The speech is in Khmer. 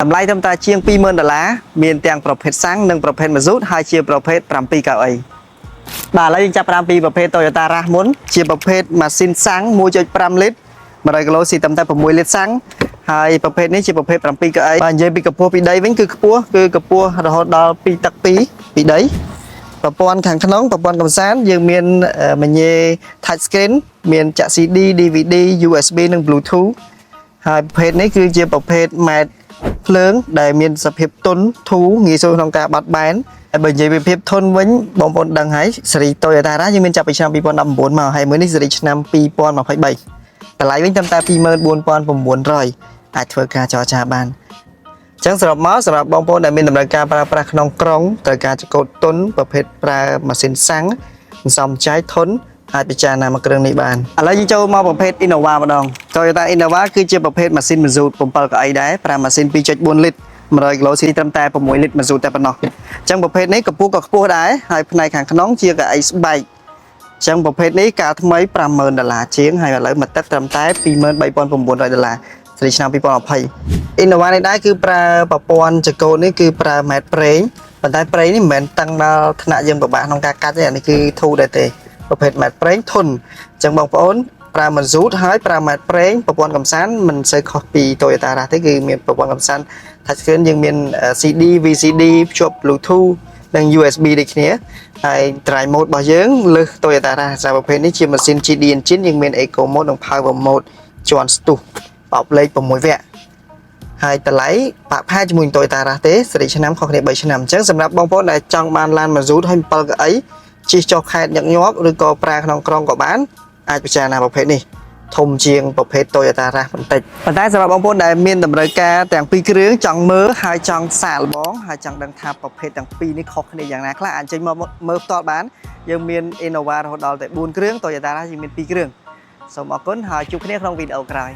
តម្លៃត្រឹមតែជាង$20,000មានទាំងប្រភេទសាំងនិងប្រភេទម៉ាស៊ូតហើយជាប្រភេទ7កៅអីបាទឥឡូវយើងចាប់ផ្ដើមពីប្រភេទ Toyota Rush មុនជាប្រភេទម៉ាស៊ីនសាំង 1.5 លីត្រ 100 គីឡូស៊ីត្រឹមតែ6លីត្រសាំងហើយប្រភេទនេះជាប្រភេទ7កៅអីបាទនិយាយពីកម្ពស់ពីដីវិញគឺខ្ពស់គឺកម្ពស់រហូតដល់2ទឹក2ពីដីប្រព័ន្ធខាងក្នុងប្រព័ន្ធកំសាន្តយើងមានមញ៉េ touch screen មានចាក់ CD DVD USB និង Bluetooth ហើយប្រភេទនេះគឺជាប្រភេទ ម៉ែត្រភ្លើងដែលមានសភាពទន់ធូរងាយស្រួលក្នុងការបត់បែនហើយបើនិយាយពីភាពធន់វិញបងប្អូនដឹងហើយស៊េរី Toyota Rush យើងមានចាប់ពីឆ្នាំ2019មកហើយមួយនេះស៊េរីឆ្នាំ2023តម្លៃវិញត្រឹមតែ24,900អាចធ្វើការចរចាបានអញ្ចឹងសរុបមកសម្រាប់បងប្អូនដែលមានតម្រូវការប្រើប្រាស់ក្នុងក្រុងត្រូវការចង្កូតទុនប្រភេទប្រើម៉ាស៊ីនសាំងសន្សំចៃធន់អាចពិចារណាមកគ្រឿងនេះបានឥឡូវយើងចូលមកប្រភេទ Innova ម្ដង Toyota Innova គឺជាប្រភេទម៉ាស៊ីនម៉ាស៊ូត7កៅអីដែរប្រើម៉ាស៊ីន 2.4 លីត្រ 100 គីឡូស៊ីត្រឹមតែ6លីត្រម៉ាស៊ូតតែប៉ុណ្ណោះអញ្ចឹងប្រភេទនេះកម្ពស់ក៏ខ្ពស់ដែរហើយផ្នែកខាងក្នុងជាកៅអីស្បែកអញ្ចឹងប្រភេទនេះកាលថ្មី$50,000ជាងហើយឥឡូវមកទឹកត្រឹមតែ$23,900ស្រីឆ្នាំ2020 Innova នេះដែរគឺប្រើប្រព័ន្ធចង្កូតនេះគឺប្រើម៉ែត្រប្រេងប៉ុន្តែប្រេងនេះមិនមែនតឹងដល់ថ្នាក់យើងពិបាកក្នុងការកាត់ទេអានេះគឺធូរដែរទេប្រភេទម៉ែត្រប្រេងធន់អញ្ចឹងបងប្អូនប្រើម៉ាស៊ូតហើយប្រើម៉ែត្រប្រេងប្រព័ន្ធកំសាន្តមិនសូវខុសពី Toyota Rush ទេគឺមានប្រព័ន្ធកំសាន្ត touch screen យើងមាន CD VCD ភ្ជាប់ Bluetooth និង USB ដូចគ្នាហើយ drive mode របស់យើងលើស Toyota Rush សារប្រភេទនេះជាម៉ាស៊ីន GD engine យើងមាន Eco mode និង Power mode ជាន់ស្ទុះបោកលេខ6វគ្គហើយតម្លៃបាក់ផែជាមួយ Toyota Rush ទេស៊េរីឆ្នាំខុសគ្នា3ឆ្នាំអញ្ចឹងសម្រាប់បងប្អូនដែលចង់បានឡានម៉ាស៊ូតហើយ7កៅអីជិះចុះខេត្តញឹកញាប់ឬក៏ប្រើក្នុងក្រុងក៏បានអាចពិចារណាប្រភេទនេះធំជាងប្រភេទ Toyota Rush បន្តិចប៉ុន្តែសម្រាប់បងប្អូនដែលមានតម្រូវការទាំងពីរគ្រឿងចង់មើលហើយចង់សាកល្បងហើយចង់ដឹងថាប្រភេទទាំងពីរនេះខុសគ្នាយ៉ាងណាខ្លះអាចចេញមកមើលផ្ទាល់បានយើងមាន Innova រហូតដល់តែ4គ្រឿង Toyota Rush យើងមាន2គ្រឿងសូមអរគុណហើយជួបគ្នាក្នុងវីដេអូក្រោយ